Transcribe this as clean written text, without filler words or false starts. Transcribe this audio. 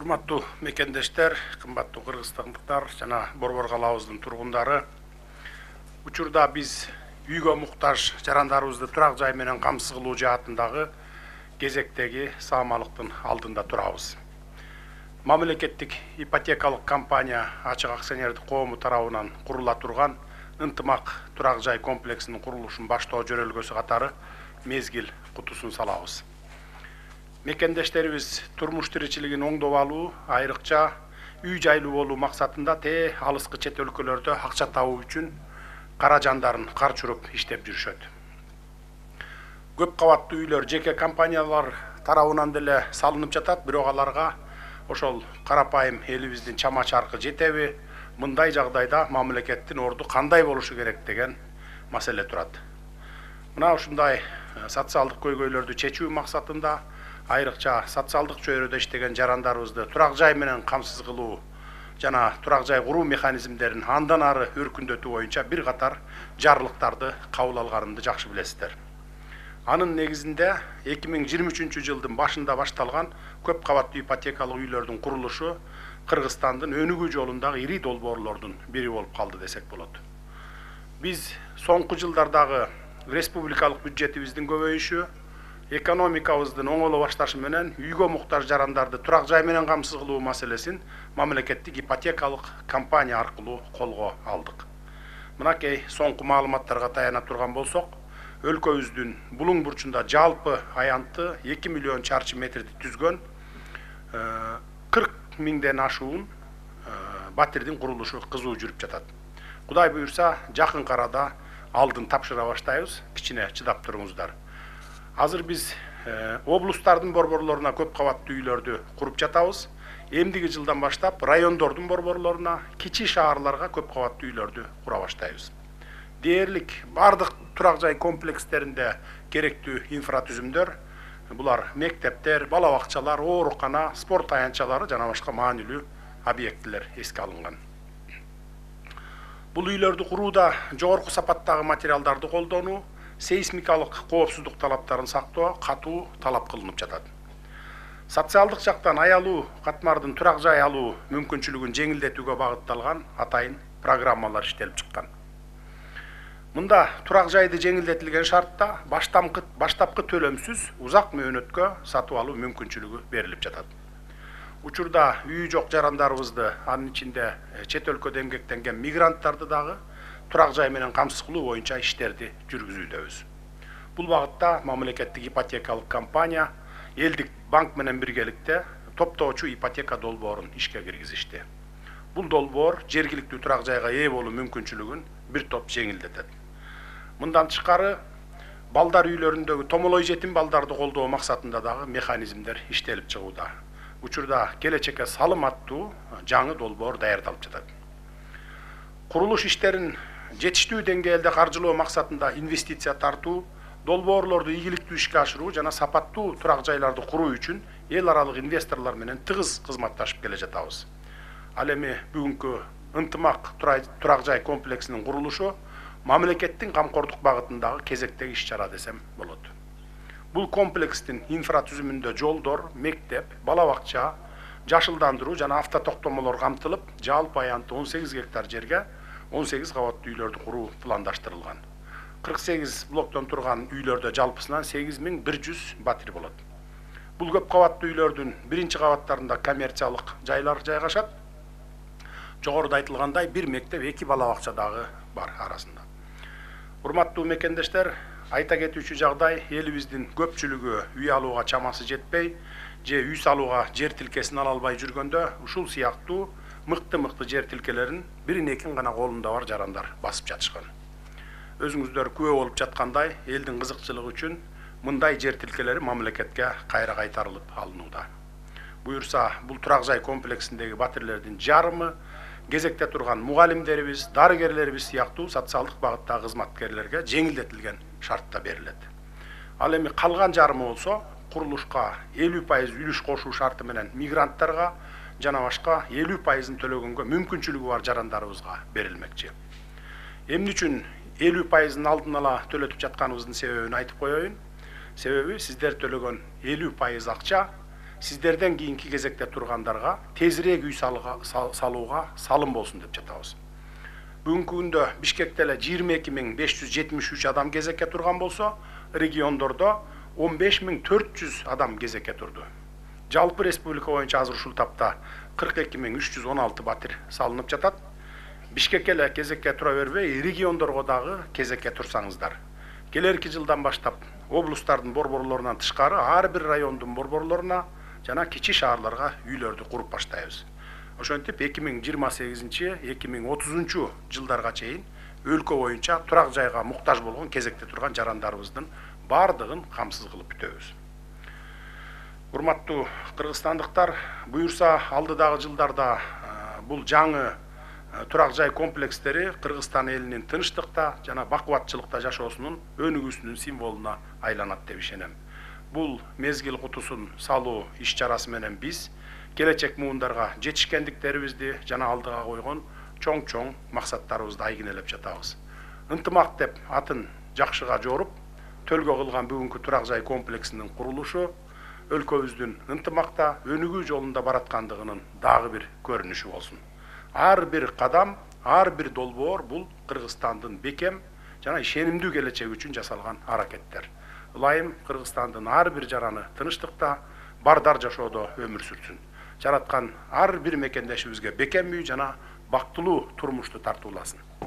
Урматтуу мекендештер, кымбаттуу кыргызстандыктар жана Борбор калабыбыздын тургундары. Учурда биз үйгө муктаж жарандарыбызды турак жай менен камсыз кылуу жаатындагы кезектеги саамалыктын алдында турабыз. Мамлекеттик ипотекалык компания ачык акционердик коому тарабынан курула турган ынтымак турак жай комплексинин курулушун баштоо жөрөлгөсү катары мезгил кутусун салабыз. Мекендештерибиз турмуш тиричилигин оңдоп алуу, айрыкча үй жайлуу болуу максатында алыскы чет өлкөлөрдө акча табуу үчүн кара жандарын карчуруп иштеп жүрүшөт. Көп кабаттуу үйлөр жеке компаниялар тарабынан деле салынып жатат, бирок аларга ошол карапайым элибиздин чама чаркы жетеби? Мындай жагдайда мамлекеттин орду кандай болушу керек деген маселе турат. Мына ушундай социалдык көйгөйлөрдү чечүү максатында айрыкча социалдык чөйрөдө иштеген жарандарыбызды турак жай менен камсыз кылуу жана турак жай куруу механизмдерин андан ары өркүндөтүү боюнча бир катар жарлыктарды кабыл алганымды жакшы билесиздер. Анын негизинде 2023 жылдын башында башталган көп кабаттуу ипотекалык үйлөрдүн курулушу Кыргызстандын өнүгүү жолундагы ири долбоорлордун бири болуп калды десек болот. Биз соңку жылдардагы республикалык бюджетибиздин көбөйүшү, экономикабыздын оңоло башташы менен үйгө муктаж жарандарды турак жай менен камсыз кылуу маселесин мамлекеттик ипотекалык компания аркылуу колго алдык. Мынакей соңку маалыматтарга таяна турган болсок, өлкөбүздүн булуң бурчунда жалпы аянты 2 миллион чарчы метрди түзгөн 40 миңден ашуун батирдин курулушу кызуу жүрүп жатат. Кудай буюрса, жакын арада алдын тапшыра баштайбыз, кичине чыдап туруңуздар. Азыр биз облустардын борборлоруна көп кабаттуу үйлөрдү куруп жатабыз. Эмдиги жылдан баштап райондордун борборлоруна, кичи шаарларга көп кабаттуу үйлөрдү кура баштайбыз. Дээрлик бардык турак жай комплекстеринде керектүү инфратүзүмдөр, булар мектептер, бала бакчалар, оорукана, спорт аянтчалары жана башка маанилүү объектилер эске алынган. Бул үйлөрдү курууда жогорку сапаттагы материалдарды колдонуу, сейсмикалык коопсуздук талаптарын сактоо катуу талап кылынып жатат. Социалдык жактан аялуу катмардын турак жай алуу мүмкүнчүлүгүн жеңилдетүүгө багытталган атайын программалар иштелип чыккан. Мында турак жайды жеңилдетилген шартта баштапкы төлөмсүз узак мөөнөткө сатып алуу мүмкүнчүлүгү берилип жатат. Учурда үйү жок жарандарыбызды, анын ичинде чет өлкөдө эмгектенген мигранттарды дагы турак жай менен камсыз кылуу боюнча иштерди жүргүзүүдөбүз. Бул багытта мамлекеттик ипотекалык компания элдик банк менен биргеликте топтоочу ипотека долбоорун ишке киргизишти. Бул долбоор жергиликтүү турак жайга ээ болуу мүмкүнчүлүгүн бир топ жеңилдетет. Мындан тышкары балдар үйлөрүндөгү томолой жетим балдарды колдоо максатында дагы механизмдер иштелип чыгууда. Учурда келечекке салым аттуу жаңы долбоор даярдалып жатат. Курулуш иштерин жетиштүү деңгээлде каржылоо максатында инвестиция тартуу, долбоорлорду ийгиликтүү ишке ашыруу жана сапаттуу турак жайларды куруу үчүн эл аралык инвесторлор менен тыгыз кызматташып келе жатабыз. Ал эми бүгүнкү ынтымак турак жай комплексинин курулушу мамлекеттин камкордук багытындагы кезектеги иш-чара десем болот. Бул комплекстин инфратүзүмүндө жолдор, мектеп, бала бакча, жашылдандыруу жана автотоктомолор камтылып, жалпы аянты 18 гектар жерге 18 кабаттуу үйлөрдү куруу пландаштырылган. 48 блоктон турган үйлөрдө жалпысынан 8100 батир болот. Бул көп кабаттуу үйлөрдүн биринчи кабаттарында коммерциялык жайлар жайгашат. Жогоруда айтылгандай, бир мектеп, 2 бала бакча дагы бар арасында. Урматтуу мекендештер, айта кетүүчү жагдай, элибиздин көпчүлүгү үй алууга чамасы жетпей, же үй салууга жер тилкесин ала албай жүргөндө ушул сыяктуу мыкты жер тилкелерин бирин экин гана колунда бар жарандар басып жатышкан. Өзүңүздөр күбө болуп жаткандай, элдин кызыкчылыгы үчүн мындай жер тилкелери мамлекетке кайра кайтарылып алынууда. Буюрса, бул турак жай комплексиндеги батирлердин жарымы кезекте турган мугалимдерибиз, дарыгерлерибиз сыяктуу социалдык багыттагы кызматкерлерге жеңилдетилген шартта берилет. Ал эми калган жарымы болсо, курулушка 50% үлүш кошуу шарты менен мигранттарга жана башка 50%-ын төлөгөнгө мүмкүнчүлүгү бар жарандарыбызга берилмекчи. Эмне үчүн 50%-ын алдын ала төлөтүп жатканыбыздын себебин айтып коеюн. Себеби сиздер төлөгөн 50% акча сиздерден кийинки кезекте тургандарга тезирээк үй салууга салым болсун деп жатабыз. Бүгүнкү күндө Бишкекте эле 22.573 адам кезекке турган болсо, региондордо 15.400 адам кезекке турду. Жалпы республика боюнча азыр ушул тапта 42.316 батир салынып жатат. Бишкекке эле кезекке тура бербей, региондорго дагы кезекке турсаңыздар. Келерки жылдан баштап облустардын борборлорунан тышкары ар бир райондун борборлоруна жана кичи шаарларга үйлөрдү куруп баштайбыз. Ошентип 2028-2030 жылдарга чейин өлкө боюнча турак жайга муктаж болгон кезекте турган жарандарыбыздын бардыгын камсыз кылып бүтөбүз. Урматтуу кыргызстандыктар, буюрса алдыдагы жылдарда бул жаңы турак жай комплекстери Кыргызстан элинин тынчтыкта жана бакубатчылыкта жашоосунун өнүгүүсүнүн символуна айланат деп ишенем. Бул мезгил кутусун салуу иш чарасы менен биз келечек муундарга жетишкендиктерибизди жана алдыга койгон чоң максаттарыбызды айгинелеп жатабыз. Ынтымак деп атын жакшыга жоруп, төлгө кылган бүгүнкү турак жай комплексинин курулушу өлкөбүздүн ынтымакта өнүгүү жолунда бараткандыгынын дагы бир көрүнүшү болсун. Ар бир кадам, ар бир долбоор бул Кыргызстандын бекем жана ишенимдүү келечеги үчүн жасалган аракеттер. Ылайым Кыргызстандын ар бир жараны тынчтыкта, бардар жашоодо өмүр сүрсүн. Жараткан ар бир мекендешибизге бекем үй жана бактылуу турмушту тартууласын.